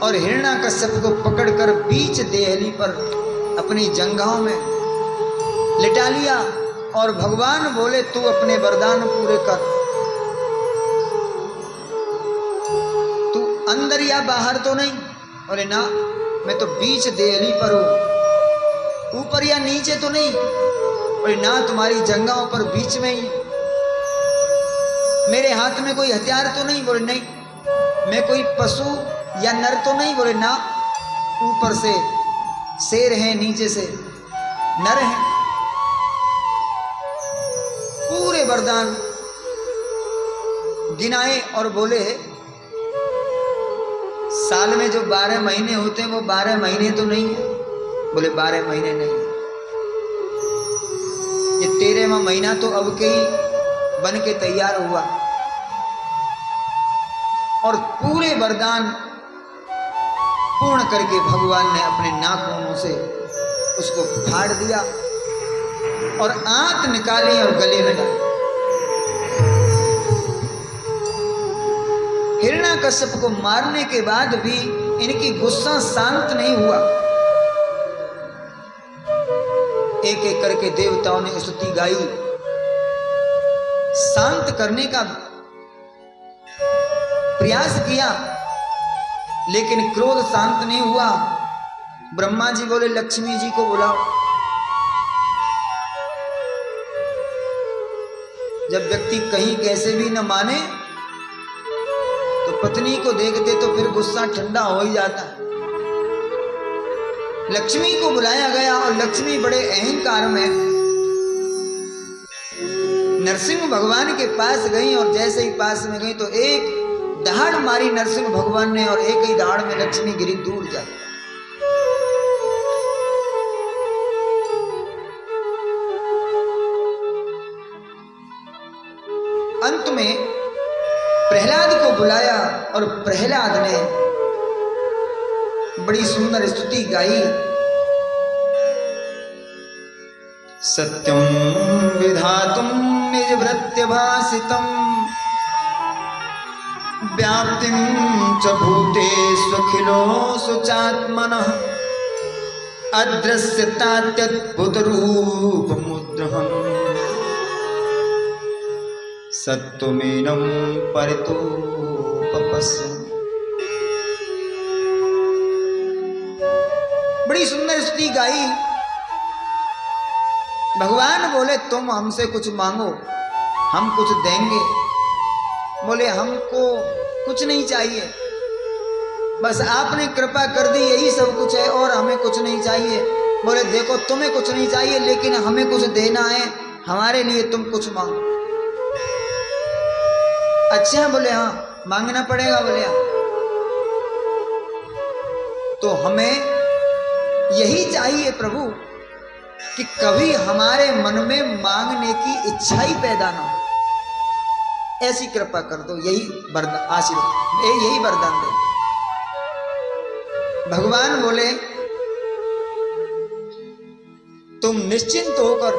और हिरण्याकश्यप को पकड़कर बीच देहली पर अपनी जंघाओं में लिटा लिया और भगवान बोले तू अपने वरदान पूरे कर, तू अंदर या बाहर तो नहीं? बोले ना, मैं तो बीच देहली पर हूं, ऊपर या नीचे तो नहीं? बोले ना, तुम्हारी जंघाओं पर बीच में ही। मेरे हाथ में कोई हथियार तो नहीं? बोले नहीं। मैं कोई पशु या नर तो नहीं? बोले ना, ऊपर से शेर है, नीचे से नर है। पूरे वरदान गिनाए और बोले साल में जो 12 महीने होते हैं वो 12 महीने तो नहीं है? बोले 12 महीने नहीं, ये 13वां महीना तो अब के ही बन के तैयार हुआ। और पूरे वरदान पूर्ण करके भगवान ने अपने नाखूनों से उसको फाड़ दिया और आंत निकाली और गले में डाली। हिरण्याकश्यप को मारने के बाद भी इनकी गुस्सा शांत नहीं हुआ। एक एक करके देवताओं ने स्तुति गाई, शांत करने का प्रयास किया, लेकिन क्रोध शांत नहीं हुआ। ब्रह्मा जी बोले लक्ष्मी जी को बुलाओ। जब व्यक्ति कहीं कैसे भी न माने तो पत्नी को देखते तो फिर गुस्सा ठंडा हो ही जाता। लक्ष्मी को बुलाया गया और लक्ष्मी बड़े अहंकार में नरसिंह भगवान के पास गई और जैसे ही पास में गई तो एक दहाड़ मारी नरसिंह भगवान ने और एक ही दहाड़ में लक्ष्मी गिरी दूर जा। अंत में प्रहलाद को बुलाया और प्रहलाद ने बड़ी सुंदर स्तुति गाई। सत्यम विधातुम निज वृत्यभासितम व्याप्तिं च भूतेष्वखिलोऽसु चात्मनः अदृश्यतात्यद्भुतरूपमुद्रहम् सत्त्वमेनं परितोपपश्य। बड़ी सुंदर स्तुति गाई। भगवान बोले तुम हमसे कुछ मांगो, हम कुछ देंगे। बोले हमको कुछ नहीं चाहिए, बस आपने कृपा कर दी यही सब कुछ है और हमें कुछ नहीं चाहिए। बोले देखो तुम्हें कुछ नहीं चाहिए लेकिन हमें कुछ देना है, हमारे लिए तुम कुछ मांगो। अच्छा, बोले हाँ मांगना पड़ेगा। बोले हाँ, तो हमें यही चाहिए प्रभु कि कभी हमारे मन में मांगने की इच्छा ही पैदा ना हो, ऐसी कृपा कर दो, यही वरदान आशीर्वाद, यही वरदान दे। भगवान बोले तुम निश्चिंत होकर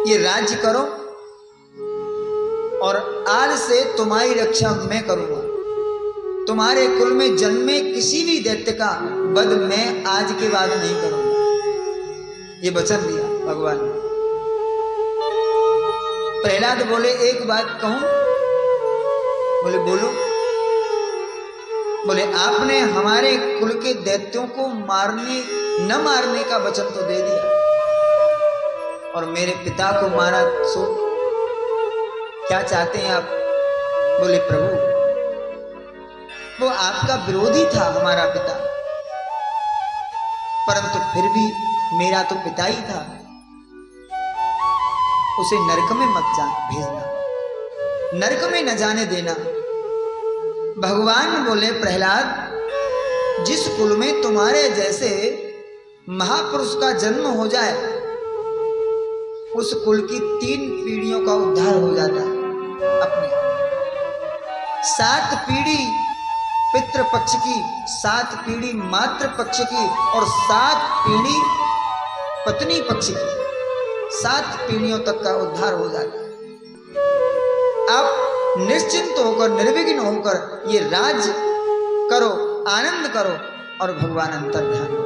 ये राज्य करो और आज से तुम्हारी रक्षा मैं करूंगा। तुम्हारे कुल में जन्मे किसी भी दैत्य का वध मैं आज के बाद नहीं करूंगा, ये वचन दिया भगवान ने। प्रहलाद बोले एक बात कहूं? बोले बोलो। बोले आपने हमारे कुल के दैत्यों को न मारने का वचन तो दे दिया और मेरे पिता को मारा, सो क्या चाहते हैं आप? बोले प्रभु वो आपका विरोधी था हमारा पिता, परंतु फिर भी मेरा तो पिता ही था, उसे नरक में मत भेजना, नरक में न जाने देना। भगवान बोले प्रहलाद जिस कुल में तुम्हारे जैसे महापुरुष का जन्म हो जाए उस कुल की 3 पीढ़ियों का उद्धार हो जाता है अपने। 7 पीढ़ी पितृ पक्ष की, 7 पीढ़ी मातृ पक्ष की और 7 पीढ़ी पत्नी पक्ष की, 7 पीढ़ियों तक का उद्धार हो जाता है। आप निश्चिंत होकर निर्विघ्न होकर ये राज्य करो, आनंद करो और भगवान अंतर ध्यान